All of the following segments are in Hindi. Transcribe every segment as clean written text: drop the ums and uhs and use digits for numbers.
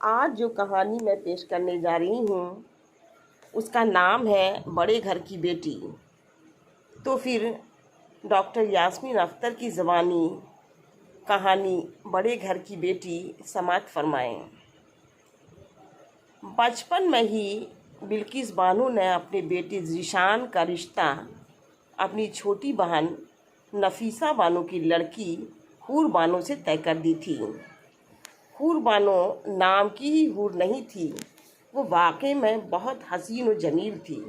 आज जो कहानी मैं पेश करने जा रही हूँ उसका नाम है बड़े घर की बेटी। तो फिर डॉक्टर यास्मीन अख्तर की ज़बानी कहानी बड़े घर की बेटी समाअत फरमाएं। बचपन में ही बिल्किस बानो ने अपने बेटे ज़ीशान का रिश्ता अपनी छोटी बहन नफीसा बानो की लड़की हूर बानो से तय कर दी थी। हूर बानो नाम की ही हूर नहीं थी, वो वाकई में बहुत हसीन और जमील थी।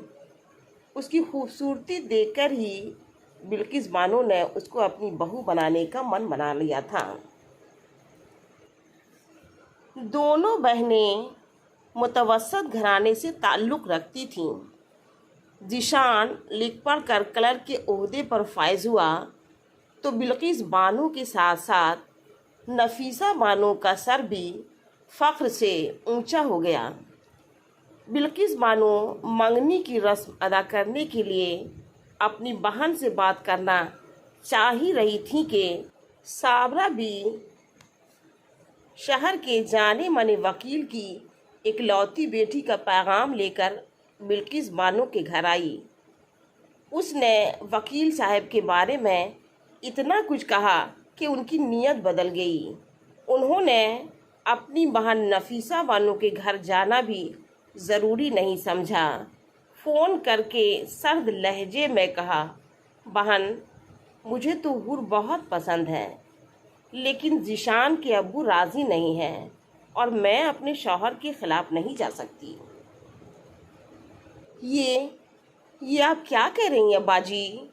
उसकी खूबसूरती देखकर ही बिल्किस बानो ने उसको अपनी बहू बनाने का मन बना लिया था। दोनों बहनें मुतवस्सत घराने से ताल्लुक़ रखती थीं। ज़ीशान लिख पढ़ कर क्लर्क के ओहदे पर फायज हुआ तो बिल्किस बानो के साथ साथ नफीसा बानो का सर भी फ़ख्र से ऊंचा हो गया। बिल्किस बानो मंगनी की रस्म अदा करने के लिए अपनी बहन से बात करना चाह ही रही थी कि साबरा भी शहर के जाने माने वकील की इकलौती बेटी का पैगाम लेकर बिल्किस बानो के घर आई। उसने वकील साहब के बारे में इतना कुछ कहा कि उनकी नीयत बदल गई। उन्होंने अपनी बहन नफीसा बानो के घर जाना भी ज़रूरी नहीं समझा। फ़ोन करके सर्द लहजे में कहा, बहन मुझे तो हूर बहुत पसंद है, लेकिन ज़ीशान के अब्बू राज़ी नहीं हैं और मैं अपने शौहर के ख़िलाफ़ नहीं जा सकती। ये आप क्या कह रही हैं बाजी?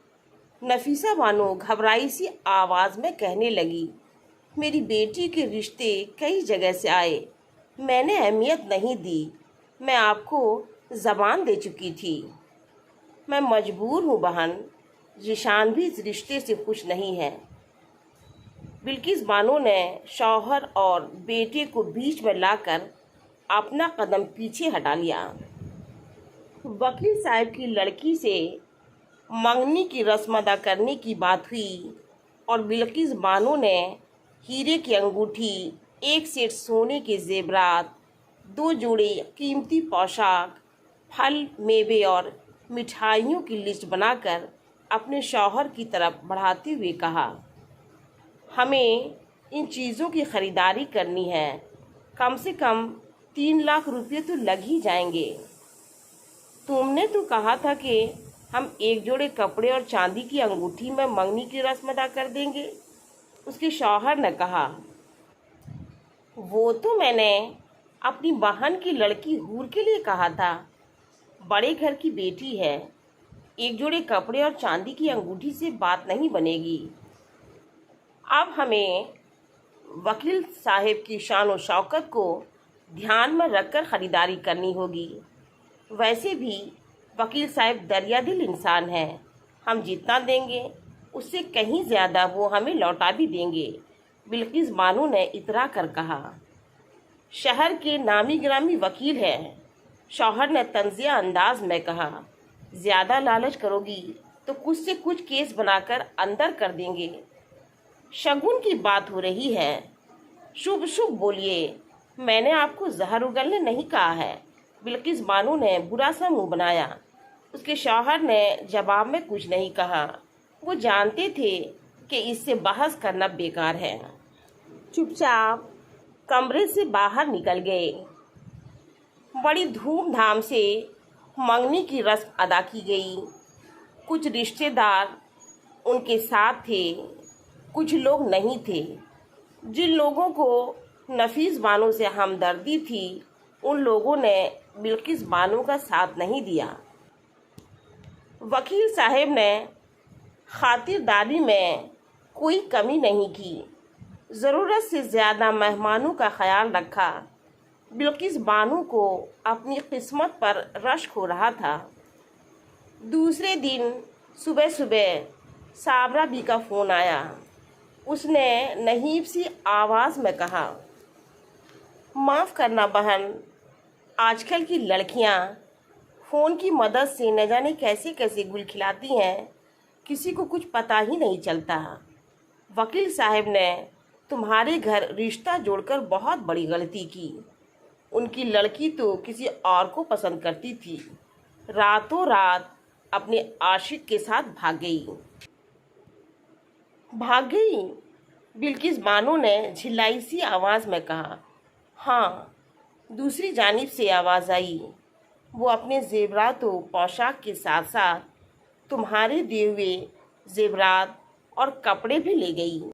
नफीसा बानो घबराई सी आवाज़ में कहने लगी, मेरी बेटी के रिश्ते कई जगह से आए, मैंने अहमियत नहीं दी। मैं आपको ज़बान दे चुकी थी। मैं मजबूर हूँ बहन। ज़ीशान भी इस रिश्ते से खुश नहीं है। बिल्किस बानो ने शौहर और बेटे को बीच में लाकर अपना कदम पीछे हटा लिया। वकील साहब की लड़की से मंगनी की रस्म अदा करने की बात हुई और बिल्किस बानो ने हीरे की अंगूठी, एक सेट सोने के जेवरात, 2 जोड़े कीमती पोशाक, फल, मेवे और मिठाइयों की लिस्ट बनाकर अपने शौहर की तरफ बढ़ाते हुए कहा, हमें इन चीज़ों की ख़रीदारी करनी है, कम से कम 3 लाख रुपये तो लग ही जाएंगे। तुमने तो कहा था कि हम 1 जोड़े कपड़े और चांदी की अंगूठी में मंगनी की रस्म अदा कर देंगे, उसके शौहर ने कहा। वो तो मैंने अपनी बहन की लड़की हूर के लिए कहा था। बड़े घर की बेटी है, 1 जोड़े कपड़े और चांदी की अंगूठी से बात नहीं बनेगी। अब हमें वकील साहब की शान और शौकत को ध्यान में रखकर ख़रीदारी करनी होगी। वैसे भी वकील साहब दरिया दिल इंसान हैं, हम जितना देंगे उससे कहीं ज़्यादा वो हमें लौटा भी देंगे, बिल्किस बानो ने इतरा कर कहा। शहर के नामी ग्रामी वकील हैं, शौहर ने तंज़िया अंदाज में कहा। ज़्यादा लालच करोगी तो कुछ से कुछ केस बनाकर अंदर कर देंगे। शगुन की बात हो रही है, शुभ शुभ बोलिए, मैंने आपको जहर उगलने नहीं कहा है। बिल्किस बानो ने बुरा सा मुंह बनाया। उसके शौहर ने जवाब में कुछ नहीं कहा। वो जानते थे कि इससे बहस करना बेकार है। चुपचाप कमरे से बाहर निकल गए। बड़ी धूमधाम से मंगनी की रस्म अदा की गई। कुछ रिश्तेदार उनके साथ थे, कुछ लोग नहीं थे। जिन लोगों को नफीस बानो से हमदर्दी थी, उन लोगों ने बिल्किस बानो का साथ नहीं दिया। वकील साहब ने खातिरदारी में कोई कमी नहीं की, ज़रूरत से ज़्यादा मेहमानों का ख्याल रखा। बिल्किस बानो को अपनी किस्मत पर रश्क हो रहा था। दूसरे दिन सुबह सुबह साबरा बी का फ़ोन आया। उसने नहीब सी आवाज़ में कहा, माफ़ करना बहन, आजकल की लड़कियां फ़ोन की मदद से न जाने कैसे कैसे गुल खिलाती हैं, किसी को कुछ पता ही नहीं चलता। वकील साहब ने तुम्हारे घर रिश्ता जोड़कर बहुत बड़ी गलती की। उनकी लड़की तो किसी और को पसंद करती थी। रातों रात अपने आशिक के साथ भाग गई। भाग गई? बिल्किस बानो ने झिल्लाई सी आवाज़ में कहा। हाँ, दूसरी जानिब से आवाज़ आई। वो अपने ज़ेवरात व पोशाक के साथ साथ तुम्हारे दिए हुए ज़ेवरात और कपड़े भी ले गई।